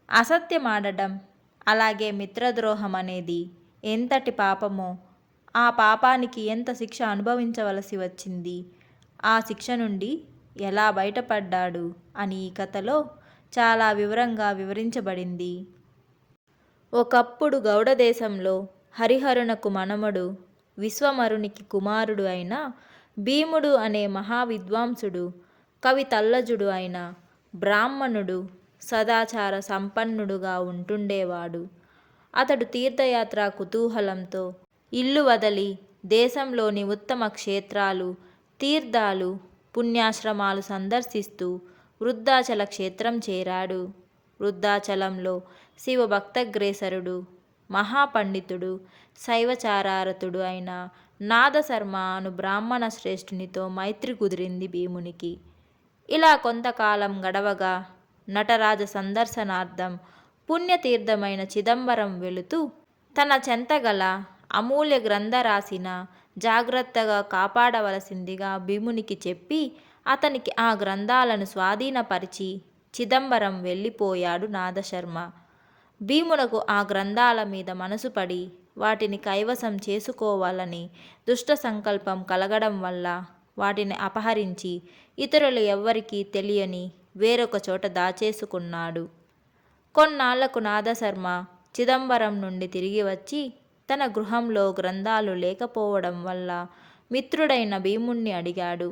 అసత్యమాడడం, అలాగే మిత్రద్రోహం అనేది ఎంతటి పాపమో, ఆ పాపానికి ఎంత శిక్ష అనుభవించవలసి వచ్చింది, ఆ శిక్ష నుండి ఎలా బయటపడ్డాడు అని ఈ కథలో చాలా వివరంగా వివరించబడింది. ఒకప్పుడు గౌడ దేశంలో హరిహరునకు మనుమడు, విశ్వమరునికి కుమారుడు అయిన భీముడు అనే మహావిద్వాంసుడు, కవి తల్లజుడు అయిన బ్రాహ్మణుడు సదాచార సంపన్నుడుగా ఉంటుండేవాడు. అతడు తీర్థయాత్ర కుతూహలంతో ఇల్లు వదలి దేశంలోని ఉత్తమ క్షేత్రాలు, తీర్థాలు, పుణ్యాశ్రమాలు సందర్శిస్తూ వృద్ధాచల క్షేత్రం చేరాడు. వృద్ధాచలంలో శివభక్తగ్రేసరుడు, మహాపండితుడు, శైవచారారతుడు అయిన నాదశర్మ అను బ్రాహ్మణ శ్రేష్ఠునితో మైత్రి కుదిరింది భీమునికి. ఇలా కొంతకాలం గడవగా నటరాజ సందర్శనార్థం పుణ్యతీర్థమైన చిదంబరం వెళుతూ తన చెంతగల అమూల్య గ్రంథరాశిన జాగ్రత్తగా కాపాడవలసిందిగా భీమునికి చెప్పి అతనికి ఆ గ్రంథాలను స్వాధీనపరిచి చిదంబరం వెళ్ళిపోయాడు నాదశర్మ. భీమునకు ఆ గ్రంథాల మీద మనసు పడి వాటిని కైవసం చేసుకోవాలని దుష్ట సంకల్పం కలగడం వల్ల వాటిని అపహరించి ఇతరులు ఎవ్వరికీ తెలియని వేరొక చోట దాచేసుకున్నాడు. కొన్నాళ్లకు నాదశర్మ చిదంబరం నుండి తిరిగి వచ్చి తన గృహంలో గ్రంథాలు లేకపోవడం వల్ల మిత్రుడైన భీముణ్ణి అడిగాడు.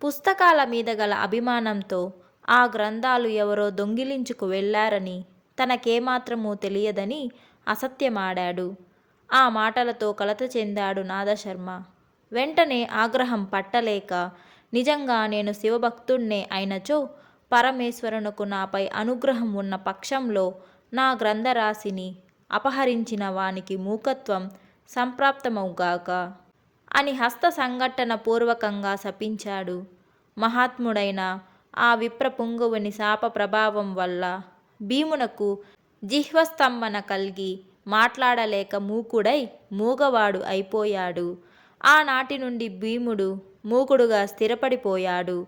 పుస్తకాల మీద గల అభిమానంతో ఆ గ్రంథాలు ఎవరో దొంగిలించుకు వెళ్లారని, తనకేమాత్రమూ తెలియదని అసత్యమాడాడు. ఆ మాటలతో కలత చెందాడు నాదశర్మ. వెంటనే ఆగ్రహం పట్టలేక, నిజంగా నేను శివభక్తుణ్ణే అయినచో పరమేశ్వరునకు నాపై అనుగ్రహం ఉన్న పక్షంలో నా గ్రంథరాశిని అపహరించిన వానికి మూకత్వం సంప్రాప్తమవుగాక అని హస్త సంఘటన పూర్వకంగా శపించాడు. మహాత్ముడైన ఆ విప్రపుంగవుని శాప ప్రభావం వల్ల భీమునకు జిహ్వస్తంభన కల్గి మాట్లాడలేక మూకుడై మూగవాడు అయిపోయాడు. ఆనాటి నుండి భీముడు మూకుడుగా స్థిరపడిపోయాడు.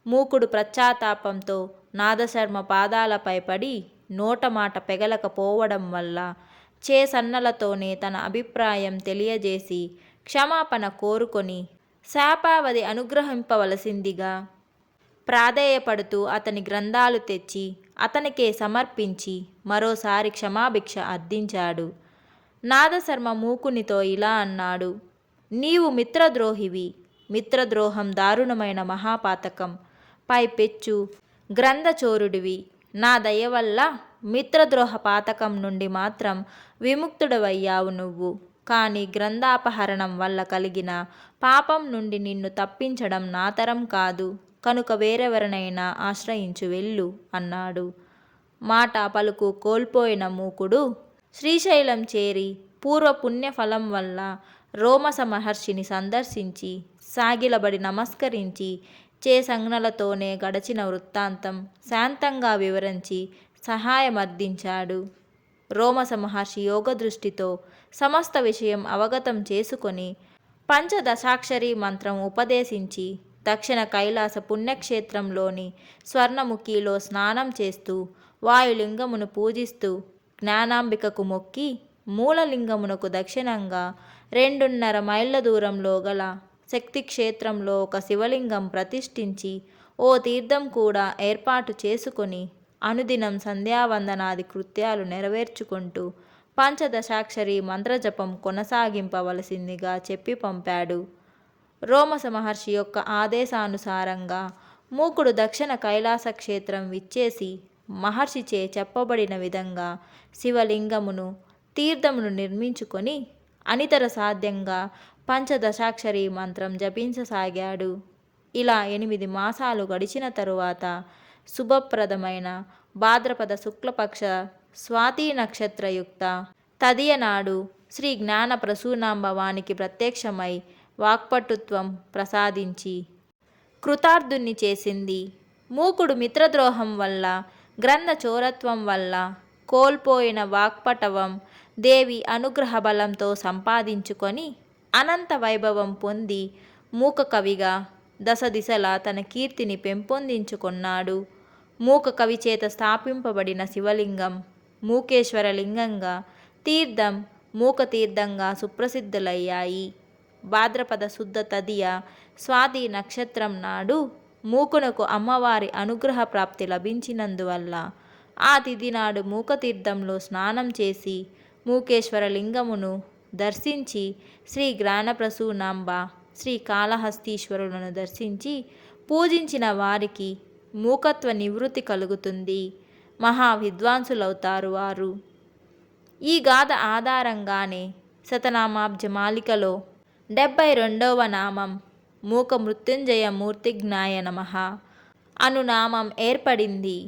మూకుడు పశ్చాత్తాపంతో నాదశర్మ పాదాలపై పడి నోటమాట పెగలకపోవడం వల్ల చేసన్నలతోనే తన అభిప్రాయం తెలియజేసి క్షమాపణ కోరుకొని శాపావధి అనుగ్రహింపవలసిందిగా ప్రాధేయపడుతూ అతని గ్రంథాలు తెచ్చి అతనికే సమర్పించి మరోసారి క్షమాభిక్ష అర్థించాడు. నాదశర్మ మూకునితో ఇలా అన్నాడు: నీవు మిత్రద్రోహివి. మిత్రద్రోహం దారుణమైన మహాపాతకం. పైపెచ్చు గ్రంథచోరుడివి. నా దయ వల్ల మిత్రద్రోహ పాతకం నుండి మాత్రం విముక్తుడవయ్యావు నువ్వు. కానీ గ్రంథాపహరణం వల్ల కలిగిన పాపం నుండి నిన్ను తప్పించడం నా తరం కాదు. కనుక వేరెవరినైనా ఆశ్రయించు వెళ్ళు అన్నాడు. మాట పలుకు కోల్పోయిన మూకుడు శ్రీశైలం చేరి పూర్వపుణ్యఫలం వల్ల రోమస మహర్షిని సందర్శించి సాగిలబడి నమస్కరించి చేసంజ్ఞలతోనే గడచిన వృత్తాంతం శాంతంగా వివరించి సహాయమర్థించాడు. రోమస మహర్షి యోగదృష్టితో సమస్త విషయం అవగతం చేసుకొని పంచదశాక్షరి మంత్రం ఉపదేశించి దక్షిణ కైలాస పుణ్యక్షేత్రంలోని స్వర్ణముఖిలో స్నానం చేస్తూ వాయులింగమును పూజిస్తూ జ్ఞానాంబికకు మొక్కి మూలలింగమునకు దక్షిణంగా 2.5 మైళ్ళ దూరంలో గల శక్తిక్షేత్రంలో ఒక శివలింగం ప్రతిష్ఠించి ఓ తీర్థం కూడా ఏర్పాటు చేసుకొని అనుదినం సంధ్యావందనాది కృత్యాలు నెరవేర్చుకుంటూ పంచదశాక్షరి మంత్రజపం కొనసాగింపవలసిందిగా చెప్పి పంపాడు. రోమస మహర్షి యొక్క ఆదేశానుసారంగా మూకుడు దక్షిణ కైలాస క్షేత్రం విచ్చేసి మహర్షిచే చెప్పబడిన విధంగా శివలింగమును, తీర్థమును నిర్మించుకొని అనితర సాధ్యంగా పంచదశాక్షరి మంత్రం జపించసాగాడు. ఇలా 8 మాసాలు గడిచిన తరువాత శుభప్రదమైన భాద్రపద శుక్లపక్ష స్వాతి నక్షత్రయుక్త తదియనాడు శ్రీ జ్ఞాన ప్రసూనాంబ వానికి ప్రత్యక్షమై వాక్పటుత్వం ప్రసాదించి కృతార్థుణ్ణి చేసింది. మూకుడు మిత్రద్రోహం వల్ల, గ్రంథ చోరత్వం వల్ల కోల్పోయిన వాక్పటవం దేవి అనుగ్రహ బలంతో సంపాదించుకొని అనంత వైభవం పొంది మూక కవిగా దశ దిశలా తన కీర్తిని పెంపొందించుకొన్నాడు. మూక కవి చేత స్థాపింపబడిన శివలింగం మూకేశ్వర లింగంగా, తీర్థం మూకతీర్థంగా సుప్రసిద్ధులయ్యాయి. భాద్రపద శుద్ధ తదియ స్వాతి నక్షత్రం నాడు మూకునకు అమ్మవారి అనుగ్రహ ప్రాప్తి లభించినందువల్ల ఆ తిథి నాడు మూకతీర్థంలో స్నానం చేసి మూకేశ్వర లింగమును దర్శించి శ్రీ జ్ఞానప్రసూనాంబ, శ్రీ కాళహస్తీశ్వరులను దర్శించి పూజించిన వారికి మూకత్వ నివృత్తి కలుగుతుంది. మహా విద్వాంసులవుతారు వారు. ఈ గాథ ఆధారంగానే శతనామాబ్జమాలికలో 72వ నామం మూక మృత్యుంజయ మూర్తిజ్ఞాయ నమః అను నామం ఏర్పడింది.